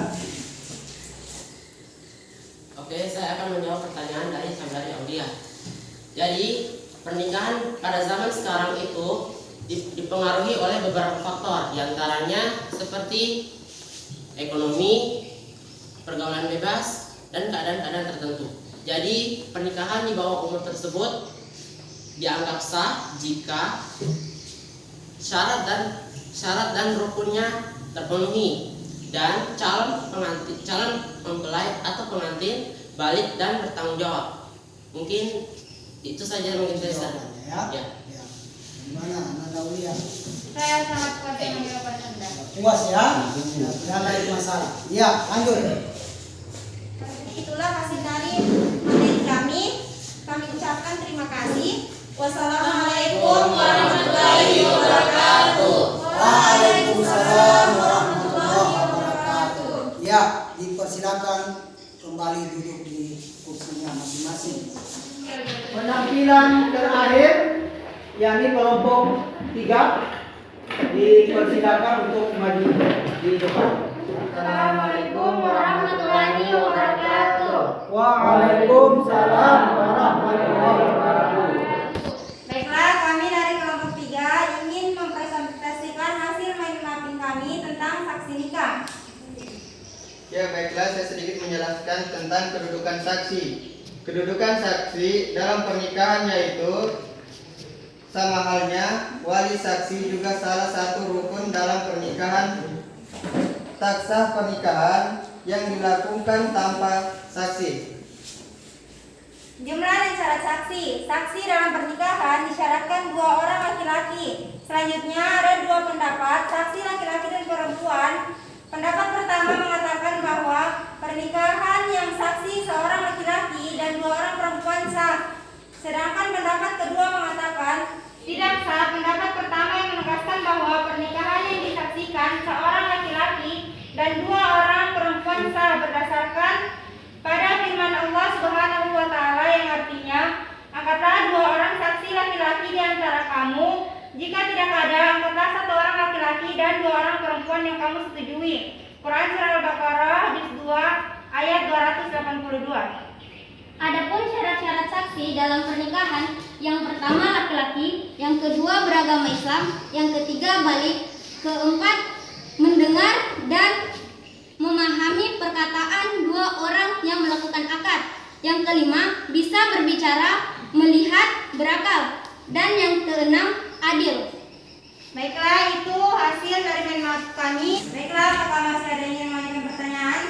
Oke, saya akan menjawab pertanyaan dari saudari Aulia. Jadi, pernikahan pada zaman sekarang itu dipengaruhi oleh beberapa faktor, diantaranya seperti ekonomi, pergaulan bebas, dan keadaan-keadaan tertentu. Jadi, pernikahan di bawah umur tersebut dianggap sah jika syarat dan rukunnya terpenuhi dan calon mempelai atau pengantin balik dan bertanggung jawab. Mungkin itu saja mungkin saya. Ya. Gimana Nanda Ulia? Saya sangat puas dengan jawaban Anda. Puas ya? Tidak ada masalah. Iya, lanjut. Itulah hasil dari materi kami. Kami ucapkan terima kasih. Wassalamualaikum warahmatullahi wabarakatuh. Waalaikumsalam warahmatullahi wabarakatuh. Ya, dipersilakan kembali duduk di kursinya masing-masing. Penampilan terakhir, yakni kelompok 3, dipersilakan untuk maju di depan. Assalamualaikum warahmatullahi wabarakatuh. Waalaikumsalam warahmatullahi wabarakatuh. Baiklah, kami dari kelompok 3 ingin mempresentasikan hasil main mapping kami tentang saksi nikah. Ya, baiklah, saya sedikit menjelaskan tentang kedudukan saksi. Kedudukan saksi dalam pernikahan yaitu sama halnya wali saksi juga salah satu rukun dalam pernikahan. Tak sah pernikahan yang dilakukan tanpa saksi. Jumlah dan syarat saksi. Saksi dalam pernikahan disyaratkan 2 orang laki-laki. Selanjutnya ada 2 pendapat, saksi laki-laki dan perempuan. Pendapat pertama mengatakan bahwa pernikahan yang saksi seorang laki-laki dan 2 orang perempuan sah. Sedangkan pendapat kedua mengatakan tidak sah. Pendapat pertama yang menegaskan bahwa pernikahan yang disaksikan seorang laki-laki dan 2 orang perempuan sah berdasarkan pada firman Allah Subhanahu wa taala yang artinya, angkatlah 2 orang saksi laki-laki di antara kamu. Jika tidak ada, angkatlah 1 orang laki-laki dan 2 orang perempuan yang kamu setujui. Quran Surah Al-Baqarah hadis 2 ayat 282. Adapun syarat-syarat saksi dalam pernikahan, yang pertama laki-laki, yang kedua beragama Islam, yang ketiga balik, keempat mendengar dan memahami perkataan 2 orang yang melakukan akad, yang kelima bisa berbicara, melihat, berakal, dan yang keenam adil. Baiklah, itu hasil dari menmat kami. Baiklah, apakah masih ada yang mengajukan pertanyaan?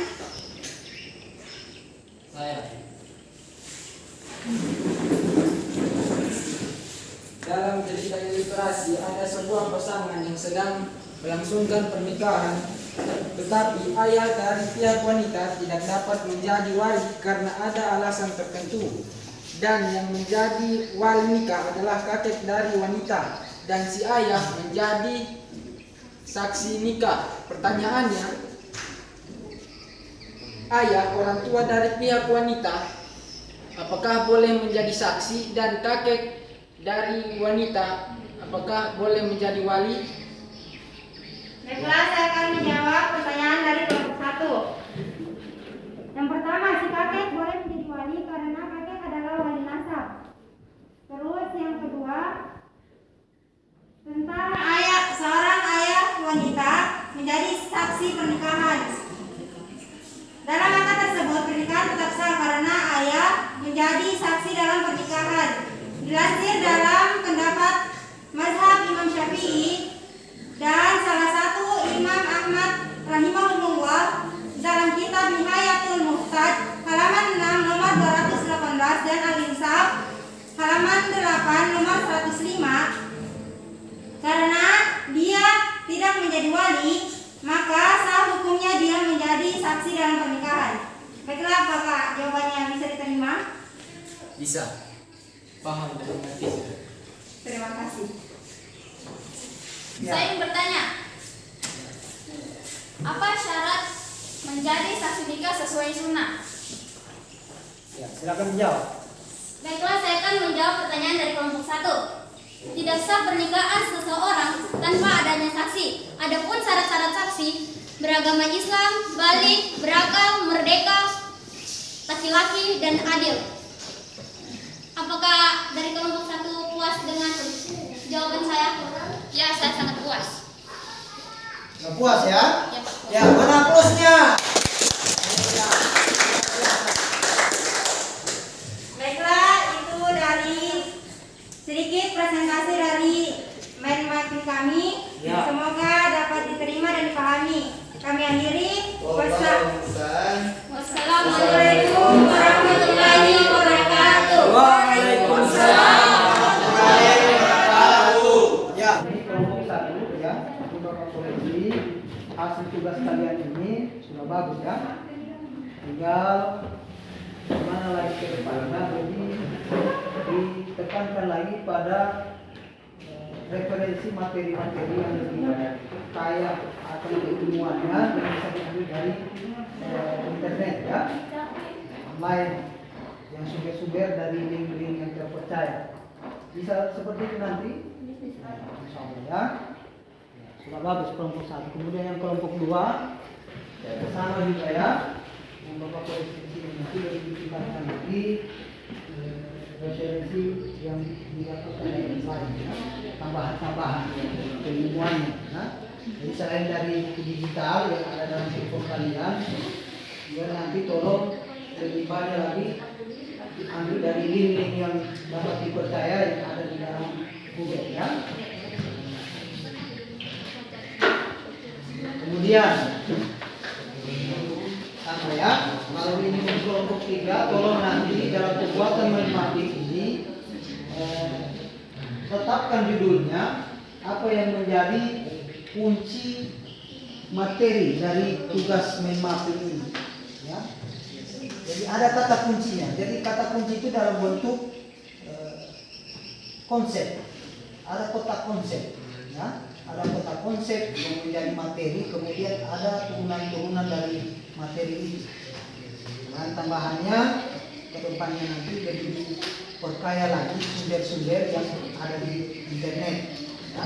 Saya. Dalam cerita ilustrasi ada sebuah pasangan yang sedang melangsungkan pernikahan, tetapi ayah dari pihak wanita tidak dapat menjadi wali karena ada alasan tertentu, dan yang menjadi wali nikah adalah kakek dari wanita dan si ayah menjadi saksi nikah. Pertanyaannya, ayah orang tua dari pihak wanita apakah boleh menjadi saksi, dan kakek dari wanita apakah boleh menjadi wali? Baiklah, saya akan menjawab pertanyaan dari kelompok 1. Yang pertama, si kakek boleh menjadi wali karena kakek adalah wali nasab. Terus yang kedua, tentang seorang ayah wanita menjadi saksi pernikahan. Dalam akad tersebut, pernikahan tetap sah karena ayah menjadi saksi dalam pernikahan. Dilansir dalam pendapat mazhab Imam Syafi'i dan salah satu Imam Ahmad rahimahullah dalam kitab Nihayatul Muhtaj halaman 6 nomor 218 dan Al-Insaf halaman 8 nomor 105, karena dia tidak menjadi wali, maka sah hukumnya dia menjadi saksi dalam pernikahan. Baiklah, apakah jawabannya bisa diterima? Bisa. Paham dan mengerti. Terima kasih. Saya ingin bertanya, apa syarat menjadi saksi nikah sesuai sunnah? Ya, silakan menjawab. Baiklah, saya akan menjawab pertanyaan dari kelompok 1. Tidak sah pernikahan seseorang tanpa adanya saksi. Adapun syarat-syarat saksi, beragama Islam, balik, berakal, merdeka, laki-laki, dan adil. Apakah dari kelompok 1 puas dengan jawaban saya? Ya, saya sangat puas. Nggak puas ya? Ya, Pak. Ya, mana plusnya? Baiklah, itu dari sedikit presentasi dari main mapping kami. Ya. Semoga dapat diterima dan dipahami. Kami akhiri. Wassalamualaikum warahmatullahi wabarakatuh. Waalaikumsalam warahmatullahi wabarakatuh. Ya, ini kelompok 1 ya. Ini Bapak koreksi hasil tugas kalian ini sudah bagus ya. Tinggal gimana lagi ke depannya, jadi ditekankan lagi pada referensi materi-materi yang lebih kaya atau keilmuannya yang bisa diambil dari internet ya, online, yang sumber-sumber dari link-link yang terpercaya. Bisa seperti itu nanti, insya Allah ya. Sudah bagus kelompok 1. Kemudian yang kelompok 2 sama juga ya, yang Bapak koreksi nanti lebih ditingkatkan lagi referensi yang dilakukan dari lain ya. Tambahan-tambahan keilmuannya ya. Jadi selain dari buku digital yang ada dalam handphone kalian, juga nanti tolong lebih banyak lagi ambil dari link-link yang dapat dipercaya yang ada di dalam Google ya. Kemudian sama ya, kalau ini untuk kelompok 3, tolong nanti dalam pembuatan matematik ini tetapkan judulnya apa yang menjadi kunci materi dari tugas matematik ini ya. Jadi ada kata kuncinya. Jadi kata kunci itu dalam bentuk konsep. Ada kotak konsep ya. Ada kotak konsep yang menjadi materi, kemudian ada turunan-turunan dari materi ini. Dan tambahannya ke depannya nanti lebih diperkaya lagi sumber-sumber yang ada di internet ya.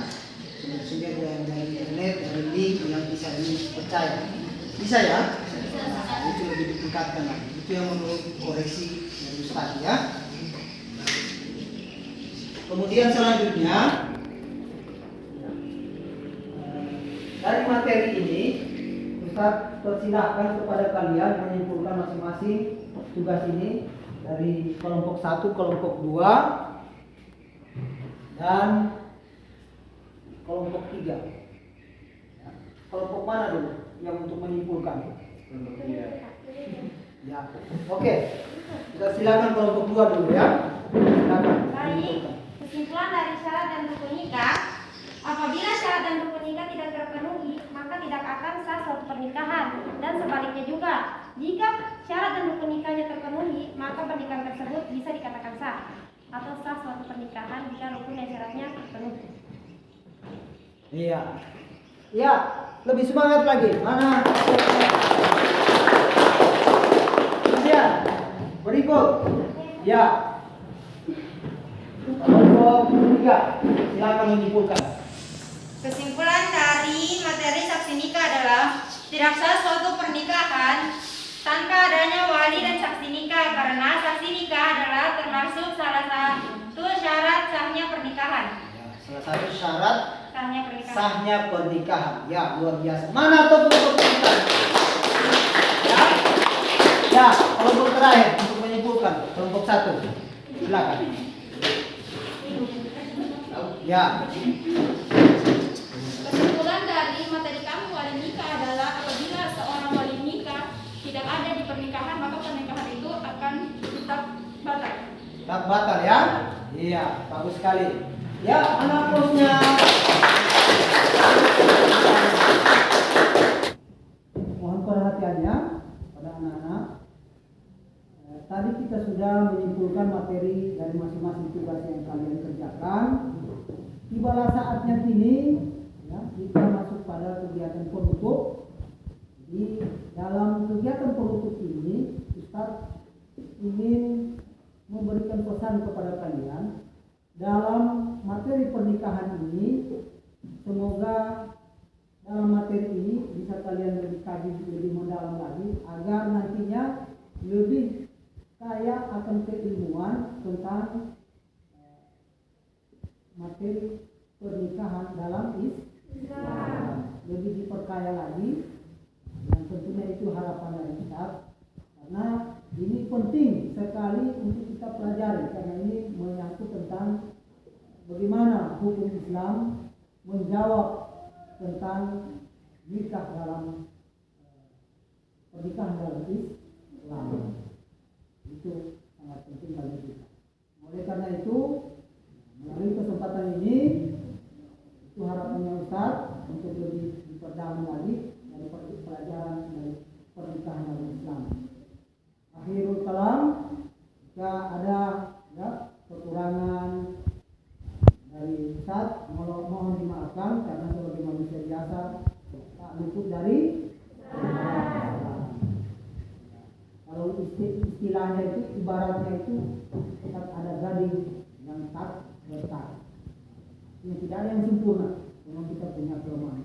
Sumber-sumber yang dari internet, dari link yang bisa dipercaya. Bisa ya? Itu lebih ditingkatkan lagi. Itu yang menurut koreksi dari Ustaz ya. Kemudian selanjutnya dari materi ini Ustaz persilahkan kepada kalian menyimpulkan masing-masing tugas ini dari kelompok 1, kelompok 2 dan kelompok 3. Kelompok mana dulu yang untuk menyimpulkan? Ya, oke. Kita silakan kelompok 2 dulu ya. Silakan. Baik, kesimpulan dari syarat dan rukun nikah. Apabila syarat dan rukun nikah tidak terpenuhi, maka tidak akan sah suatu pernikahan. Dan sebaliknya juga, jika syarat dan rukun nikahnya terpenuhi, maka pernikahan tersebut bisa dikatakan sah atau sah suatu pernikahan jika rukun dan syaratnya terpenuhi. Iya. Ya, lebih semangat lagi. Mana? Kemudian berikut. Ya. Kelompok 3. Silakan menyimpulkan. Kesimpulan dari materi saksi nikah adalah tidak sah suatu pernikahan tanpa adanya wali dan saksi nikah, karena saksi nikah adalah termasuk salah satu syarat sahnya pernikahan. Ya, salah satu syarat Sahnya pernikahan. sahnya pernikahan. Ya, luar biasa. Mana tepuk tangan? Ya. Ya, kelompok terakhir untuk menyimpulkan kelompok 1. Silakan. Ya. Kesimpulan dari materi kami wali nikah adalah apabila seorang wali nikah tidak ada di pernikahan, maka pernikahan itu akan tetap batal. Tak batal ya? Iya, bagus sekali. Ya, anak bosnya. Mohon perhatiannya pada anak-anak. Tadi kita sudah menyimpulkan materi dari masing-masing tugas yang kalian kerjakan. Tibalah saatnya kini ya, kita masuk pada kegiatan penutup. Di dalam kegiatan penutup ini, Ustaz ingin memberikan pesan kepada kalian dalam materi pernikahan ini. Semoga dalam materi ini bisa kalian lebih kaji lebih mendalam lagi agar nantinya lebih kaya akan keilmuan tentang materi pernikahan dalam Islam. Lebih diperkaya lagi, yang tentunya itu harapan dari kita, karena ini penting sekali untuk kita pelajari, karena ini menyangkut tentang bagaimana hukum Islam menjawab tentang nikah dalam pernikahan dalam Islam. Itu sangat penting bagi kita. Oleh karena itu, melalui kesempatan ini, itu harapannya Ustaz untuk lebih diperdalam lagi dari pelajaran dari pernikahan dalam Islam. Akhirul kalam, jika ada ya, kekurangan dari Ustaz, mohon dimaafkan karena sebagai manusia biasa tak luput dari kalau istilahnya itu ibaratnya itu ada gading yang tak retak. Ini tidak ada yang sempurna, memang kita punya kelemahan.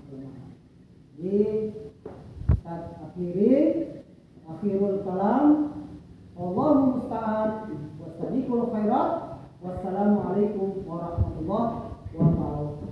Jadi Ustaz akhirul kalam, Allahu musta'an, wassalamualaikum warahmatullahi wabarakatuh.